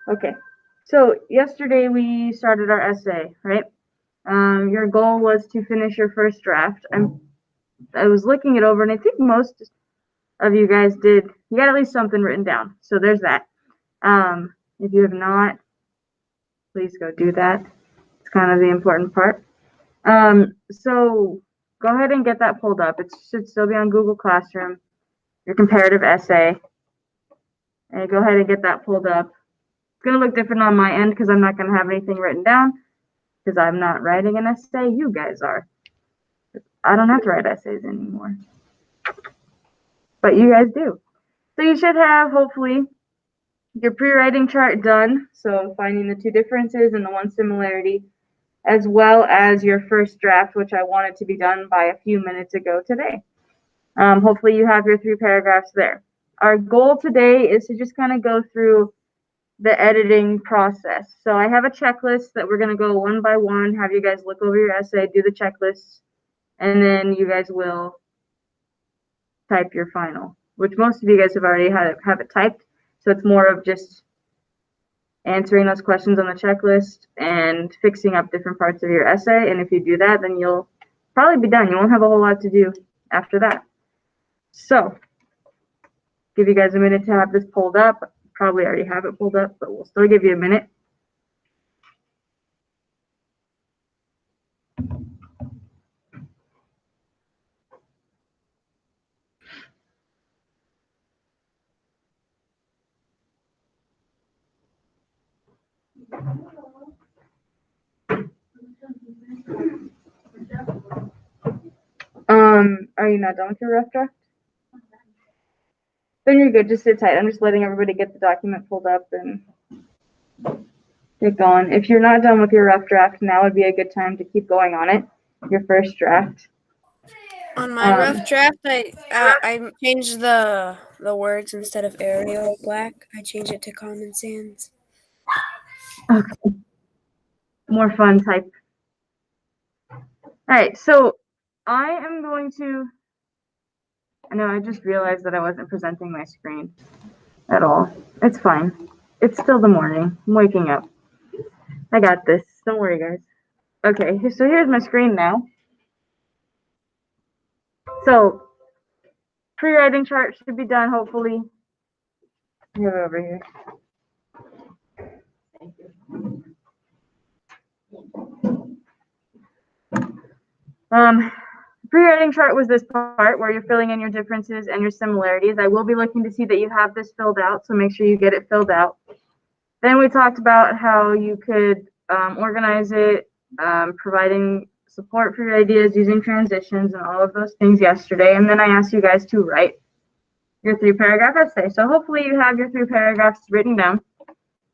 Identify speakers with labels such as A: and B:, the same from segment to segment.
A: Okay. So yesterday we started our essay, right? Your goal was to finish your first draft. I was looking it over, and I think most of you guys did. You got at least something written down. So there's that. If you have not, please go do that. It's kind of the important part. So go ahead and get that pulled up. It should still be on Google Classroom, your comparative essay. And go ahead and get that pulled up. It's going to look different on my end because I'm not going to have anything written down because I'm not writing an essay. You guys are. I don't have to write essays anymore. But you guys do. So you should have, hopefully, your pre-writing chart done. So finding the two differences and the one similarity, as well as your first draft, which I wanted to be done by a few minutes ago today. Hopefully you have your 3 paragraphs there. Our goal today is to just kind of go through the editing process. So I have a checklist that we're going to go one by one, have you guys look over your essay, do the checklist, and then you guys will type your final, which most of you guys have already have it typed. So it's more of just answering those questions on the checklist and fixing up different parts of your essay. And if you do that, then you'll probably be done. You won't have a whole lot to do after that. So give you guys a minute to have this pulled up. Probably already have it pulled up, but we'll still give you a minute. Are you not done with your rough draft? Then you're good. Just sit tight. I'm just letting everybody get the document pulled up and get going. If you're not done with your rough draft, now would be a good time to keep going on it. Your first draft.
B: On my rough draft, I changed the words instead of Arial black. I changed it to Common Sans.
A: Okay. More fun type. All right. So I am going to. I know I just realized that I wasn't presenting my screen at all. It's fine. It's still the morning. I'm waking up. I got this. Don't worry, guys. Okay, so here's my screen now. So pre-writing chart should be done, hopefully. Move over here. Thank you. Pre-writing chart was this part where you're filling in your differences and your similarities. I will be looking to see that you have this filled out, so make sure you get it filled out. Then we talked about how you could organize it, providing support for your ideas, using transitions and all of those things yesterday. And then I asked you guys to write your 3-paragraph essay. So hopefully you have your 3 paragraphs written down.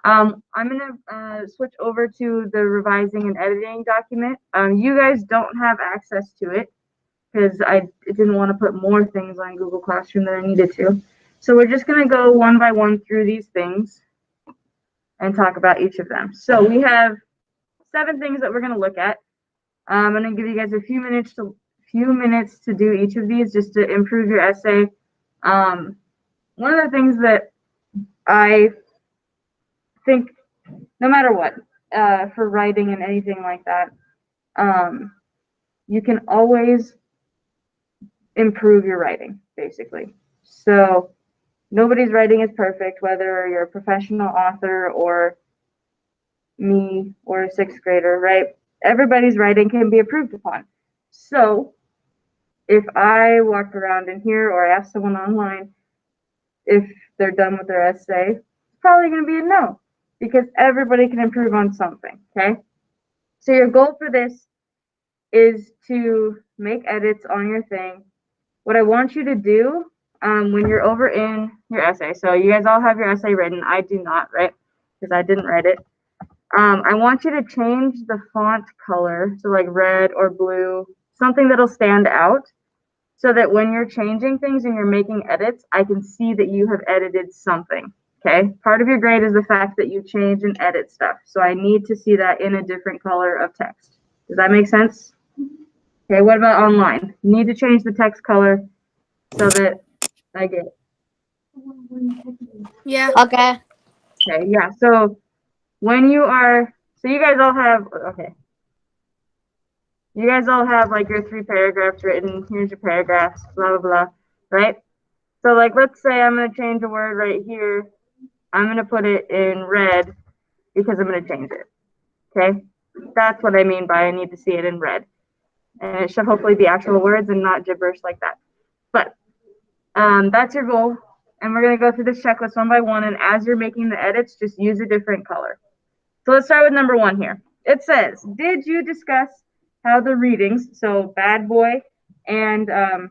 A: I'm going to switch over to the revising and editing document. You guys don't have access to it because I didn't want to put more things on Google Classroom than I needed to. So we're just going to go one by one through these things and talk about each of them. So we have 7 things that we're going to look at. I'm going to give you guys a few minutes to do each of these just to improve your essay. One of the things that I think, no matter what, for writing and anything like that, you can always improve your writing, basically. So nobody's writing is perfect, whether you're a professional author or me or a 6th grader, right? Everybody's writing can be improved upon. So if I walked around in here or asked someone online if they're done with their essay, it's probably going to be a no, because everybody can improve on something, okay? So your goal for this is to make edits on your thing. What I want you to do when you're over in your essay, so you guys all have your essay written. I do not, right? Because I didn't write it. I want you to change the font color to like red or blue, something that'll stand out, so that when you're changing things and you're making edits, I can see that you have edited something, okay? Part of your grade is the fact that you change and edit stuff. So I need to see that in a different color of text. Does that make sense? Okay, what about online? You need to change the text color so that I get it.
B: Yeah.
C: Okay.
A: Okay, yeah. So when you are, so you guys all have, okay. You guys all have like your 3 paragraphs written. Here's your paragraphs, blah, blah, blah, right? So like, let's say I'm going to change a word right here. I'm going to put it in red because I'm going to change it. Okay. That's what I mean by I need to see it in red. And it should hopefully be actual words and not gibberish like that. But that's your goal. And we're going to go through this checklist one by one. And as you're making the edits, just use a different color. So let's start with number 1 here. It says, did you discuss how the readings, so Bad Boy and I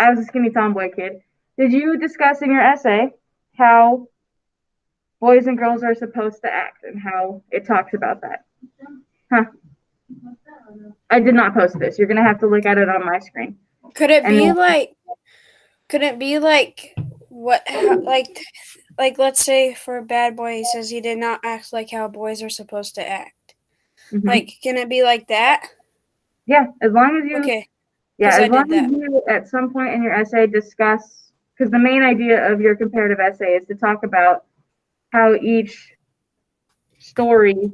A: was a Skinny Tomboy Kid, did you discuss in your essay how boys and girls are supposed to act and how it talks about that? Huh. I did not post this. You're going to have to look at it on my screen.
B: Could it be like what like let's say for a bad boy he says he did not act like how boys are supposed to act.
A: Mm-hmm.
B: Like, can it be like that?
A: Yeah, as long as you
B: Okay.
A: Yeah, as long as you at some point in your essay discuss, because the main idea of your comparative essay is to talk about how each story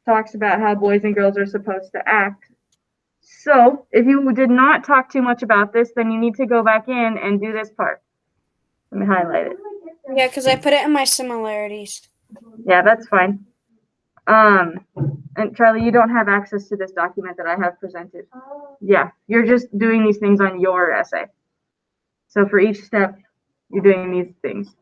A: talks about how boys and girls are supposed to act. So if you did not talk too much about this, then you need to go back in and do this part. Let me highlight it.
B: Yeah, because I put it in my similarities.
A: Yeah, that's fine. And Charlie, you don't have access to this document that I have presented. Yeah, you're just doing these things on your essay. So for each step, you're doing these things.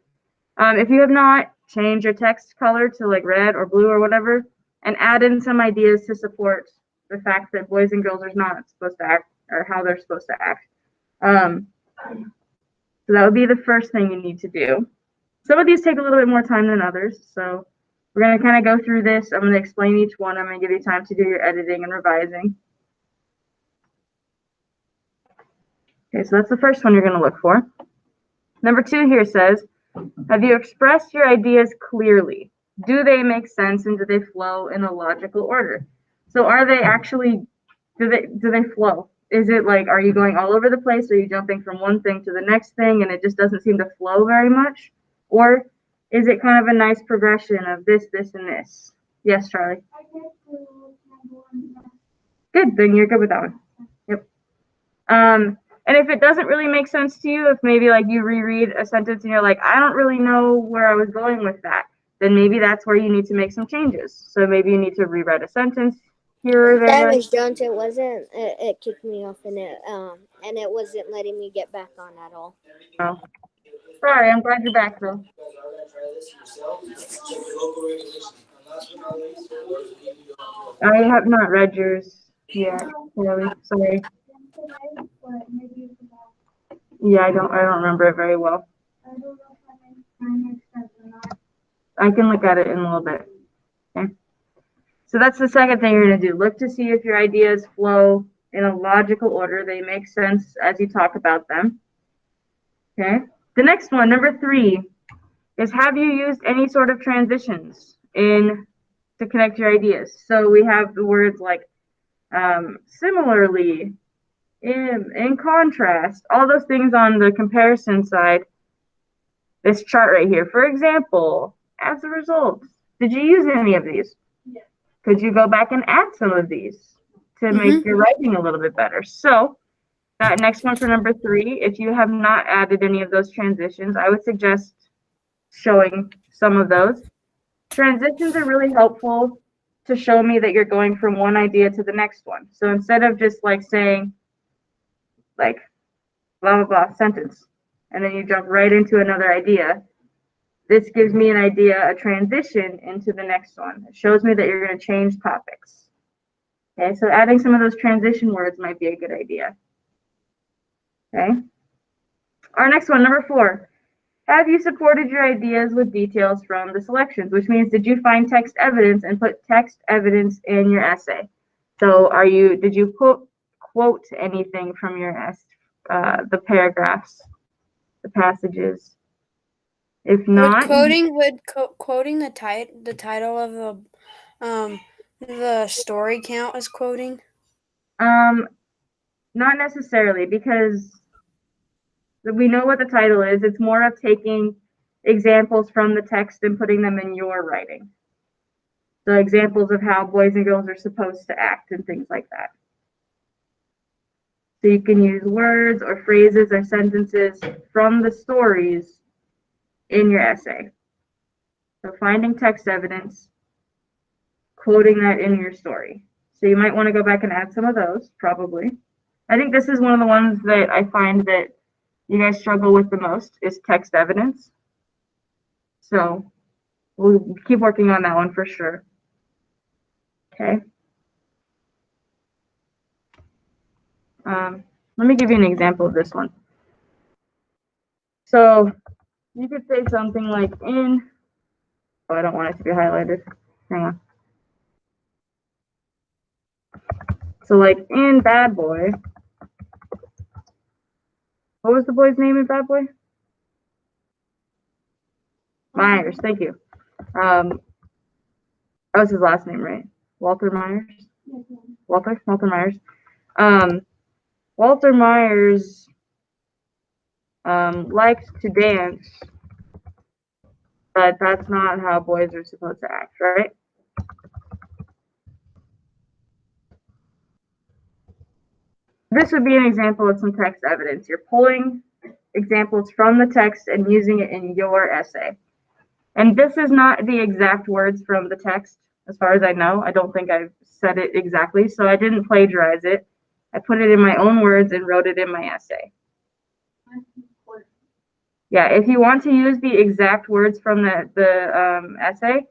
A: If you have not, change your text color to like red or blue or whatever, and add in some ideas to support the fact that boys and girls are not supposed to act or how they're supposed to act. So that would be the first thing you need to do. Some of these take a little bit more time than others, so we're going to kind of go through this. I'm going to explain each one. I'm going to give you time to do your editing and revising. Okay, so that's the first one you're going to look for. Number 2 here says, have you expressed your ideas clearly? Do they make sense and do they flow in a logical order? So are they actually, do they flow? Is it like, are you going all over the place? Are you jumping from one thing to the next thing and it just doesn't seem to flow very much? Or is it kind of a nice progression of this, this, and this? Yes, Charlie. Good, then you're good with that one. Yep. And if it doesn't really make sense to you, if maybe like you reread a sentence and you're like, I don't really know where I was going with that, then maybe that's where you need to make some changes. So maybe you need to rewrite a sentence here or there.
C: Miss Jones, it wasn't. It kicked me off, and it wasn't letting me get back on at all.
A: Oh, sorry. I'm glad you're back though. I have not read yours yet, Charlie. Sorry. Yeah, I don't remember it very well. I can look at it in a little bit. Okay. So that's the second thing you're going to do. Look to see if your ideas flow in a logical order. They make sense as you talk about them. Okay. The next one, number 3, is have you used any sort of transitions to connect your ideas? So we have the words like similarly, in contrast, all those things on the comparison side. This chart right here, for example, as a result, did you use any of these? Yes. Could you go back and add some of these to make your writing a little bit better? So that next one for number 3, if you have not added any of those transitions, I would suggest showing some of those. Transitions are really helpful to show me that you're going from one idea to the next one. So instead of just like saying like blah, blah, blah sentence, and then you jump right into another idea, this gives me an idea, a transition into the next one. It shows me that you're going to change topics. Okay, so adding some of those transition words might be a good idea. Okay. Our next one, number 4. Have you supported your ideas with details from the selections? Which means, did you find text evidence and put text evidence in your essay? So did you quote anything from your the paragraphs, the passages? If not,
B: would quoting the title of the story count as quoting?
A: Not necessarily, because we know what the title is. It's more of taking examples from the text and putting them in your writing. So examples of how boys and girls are supposed to act and things like that. So you can use words or phrases or sentences from the stories in your essay. So finding text evidence, quoting that in your story. So you might want to go back and add some of those, probably. I think this is one of the ones that I find that you guys struggle with the most is text evidence. So we'll keep working on that one for sure. Okay. Let me give you an example of this one. So you could say something like oh, I don't want it to be highlighted. Hang on. So like in Bad Boy, what was the boy's name in Bad Boy? Myers, thank you. That was his last name, right? Walter Myers? Walter Myers. Walter Myers likes to dance, but that's not how boys are supposed to act, right? This would be an example of some text evidence. You're pulling examples from the text and using it in your essay. And this is not the exact words from the text, as far as I know. I don't think I've said it exactly, so I didn't plagiarize it. I put it in my own words and wrote it in my essay. Yeah, if you want to use the exact words from the essay,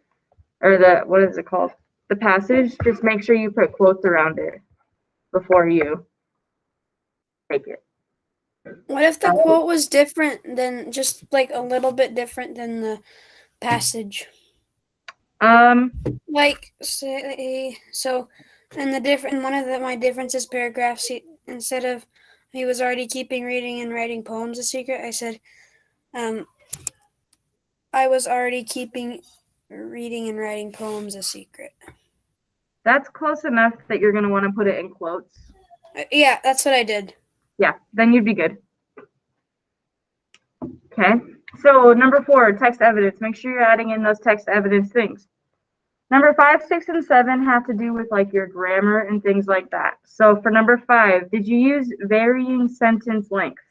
A: or what is it called? The passage, just make sure you put quotes around it before you take it.
B: What if the quote was different than just like a little bit different than the passage? Like say so, and one of my differences paragraphs, instead of he was already keeping reading and writing poems a secret, I said, I was already keeping reading and writing poems a secret.
A: That's close enough that you're going to want to put it in quotes.
B: Yeah, that's what I did.
A: Yeah, then you'd be good. Okay, so number 4, text evidence. Make sure you're adding in those text evidence things. Number 5, 6, and 7 have to do with like your grammar and things like that. So for number 5, did you use varying sentence lengths?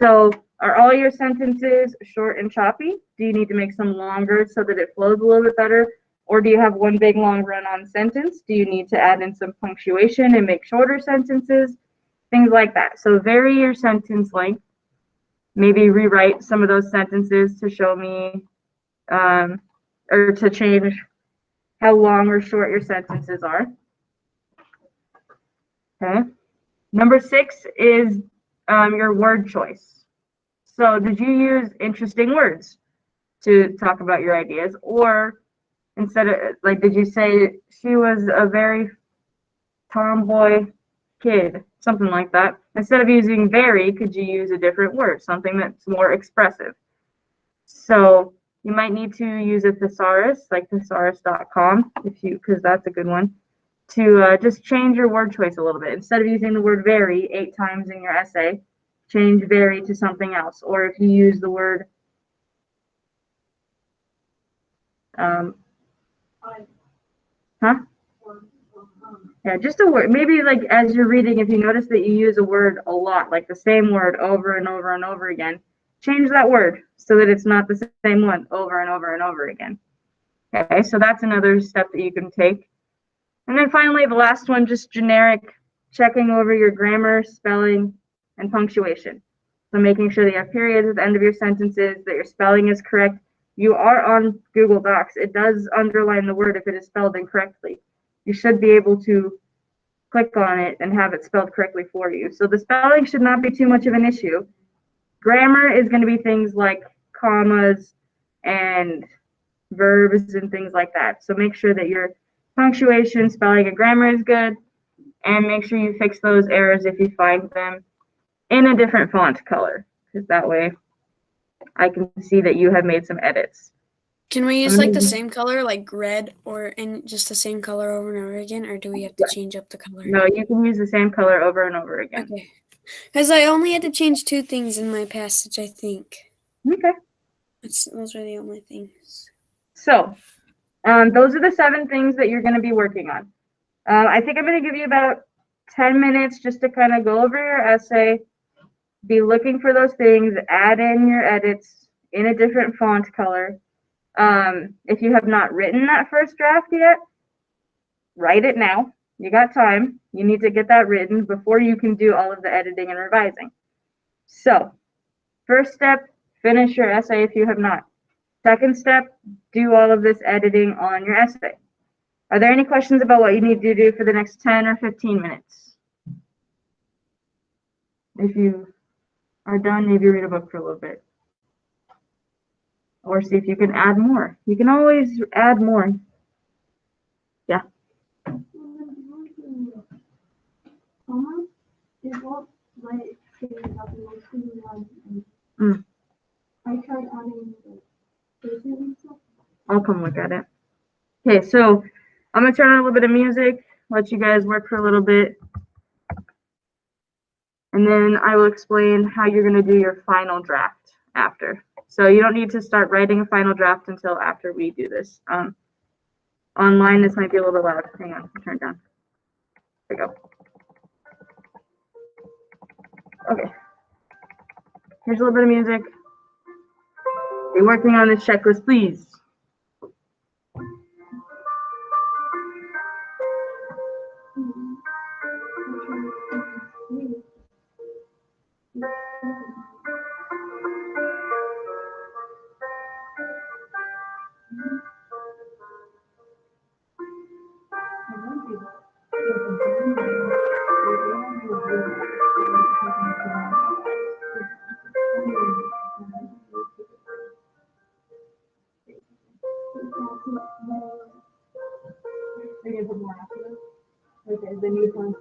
A: So are all your sentences short and choppy? Do you need to make some longer so that it flows a little bit better? Or do you have one big long run-on sentence? Do you need to add in some punctuation and make shorter sentences? Things like that. So vary your sentence length. Maybe rewrite some of those sentences to show me, or to change how long or short your sentences are. Okay. Number 6 is your word choice. So did you use interesting words to talk about your ideas? Or instead of, like, did you say she was a very tomboy kid? Something like that. Instead of using very, could you use a different word? Something that's more expressive. So you might need to use a thesaurus, like thesaurus.com, because that's a good one, to just change your word choice a little bit. Instead of using the word very 8 times in your essay, change very to something else. Or if you use the word yeah, just a word. Maybe like as you're reading, if you notice that you use a word a lot, like the same word over and over and over again, change that word so that it's not the same one over and over and over again. Okay, so that's another step that you can take. And then finally, the last one, just generic, checking over your grammar, spelling, and punctuation. So making sure that you have periods at the end of your sentences, that your spelling is correct. You are on Google Docs. It does underline the word if it is spelled incorrectly. You should be able to click on it and have it spelled correctly for you. So the spelling should not be too much of an issue. Grammar is going to be things like commas and verbs and things like that. So make sure that your punctuation, spelling, and grammar is good, and make sure you fix those errors if you find them in a different font color, because that way I can see that you have made some edits.
B: Can we use like the same color, like red, or in just the same color over and over again, or do we have to change up the color?
A: No, you can use the same color over and over again.
B: Okay. Because I only had to change 2 things in my passage, I think.
A: Okay.
B: Those are the only things.
A: So, those are the 7 things that you're going to be working on. I think I'm going to give you about 10 minutes just to kind of go over your essay, be looking for those things, add in your edits in a different font color. If you have not written that first draft yet, write it now. You got time. You need to get that written before you can do all of the editing and revising. So, first step, finish your essay if you have not. Second step, do all of this editing on your essay. Are there any questions about what you need to do for the next 10 or 15 minutes? If you are done, maybe read a book for a little bit. Or see if you can add more. You can always add more. Yeah.
D: I tried adding the
A: I'll come look at it. Okay, so I'm gonna turn on a little bit of music, let you guys work for a little bit, and then I will explain how you're gonna do your final draft after. So you don't need to start writing a final draft until after we do this. Online, this might be a little loud. Hang on, turn it down. There we go. Okay. Here's a little bit of music. Be working on this checklist, please. Okay, the new one.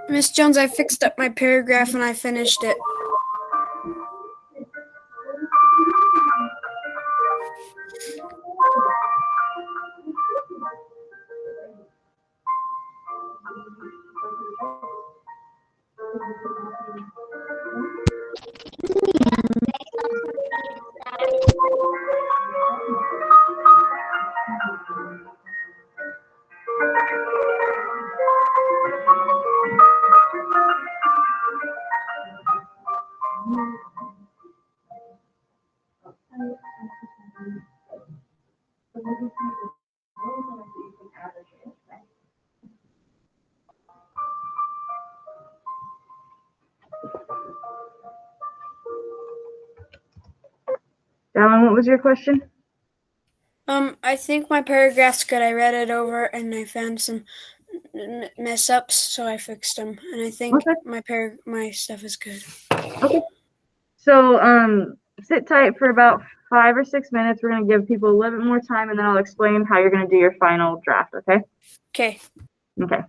B: Miss Jones, I fixed up my paragraph and I finished it.
A: Alan, what was your question?
B: I think my paragraph's good. I read it over and I found some mess ups, so I fixed them. And I think
A: Okay.
B: my stuff is good.
A: Okay. So, sit tight for about 5 or 6 minutes. We're gonna give people a little bit more time, and then I'll explain how you're gonna do your final draft. Okay?
B: Okay.
A: Okay.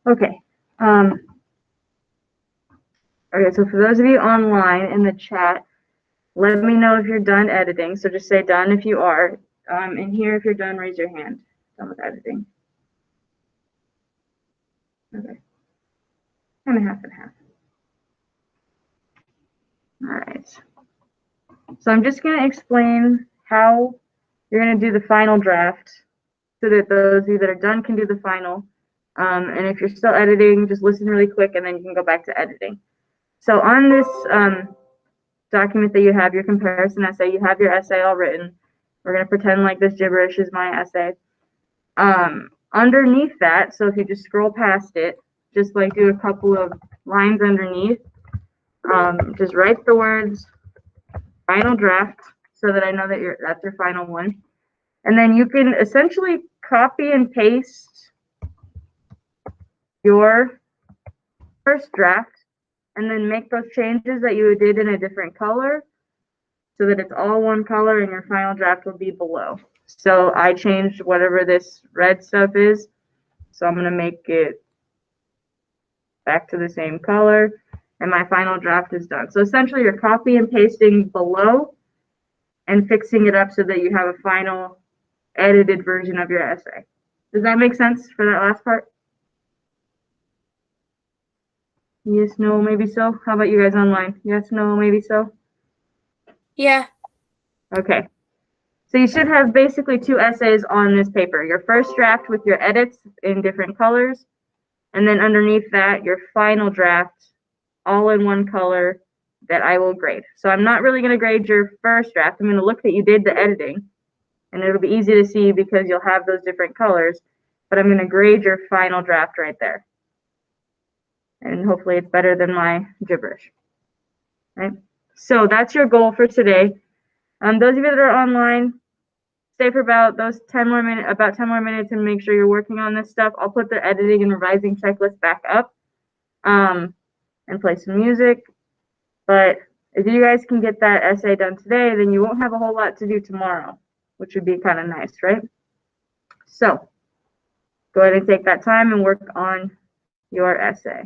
A: Okay. Okay, so for those of you online in the chat, let me know if you're done editing. So just say done if you are. And here, if you're done, raise your hand. Done with editing. Okay. Kind of half and half. All right. So I'm just going to explain how you're going to do the final draft so that those of you that are done can do the final. And if you're still editing, just listen really quick and then you can go back to editing. So on this document that you have, your comparison essay, you have your essay all written. We're going to pretend like this gibberish is my essay. Underneath that, so if you just scroll past it, just like do a couple of lines underneath, just write the words final draft so that I know that that's your final one. And then you can essentially copy and paste your first draft and then make those changes that you did in a different color so that it's all one color and your final draft will be below. So I changed whatever this red stuff is. So I'm going to make it back to the same color and my final draft is done. So essentially you're copy and pasting below and fixing it up so that you have a final edited version of your essay. Does that make sense for that last part? Yes, no, maybe so. How about you guys online? Yes, no, maybe so.
B: Yeah.
A: Okay. So you should have basically two essays on this paper. Your first draft with your edits in different colors, and then underneath that, your final draft all in one color that I will grade. So I'm not really going to grade your first draft. I'm going to look that you did the editing, and it'll be easy to see because you'll have those different colors, but I'm going to grade your final draft right there. And hopefully it's better than my gibberish. Right? So that's your goal for today. Those of you that are online, stay for about 10 more minutes and make sure you're working on this stuff. I'll put the editing and revising checklist back up and play some music. But if you guys can get that essay done today, then you won't have a whole lot to do tomorrow, which would be kind of nice, right? So go ahead and take that time and work on your essay.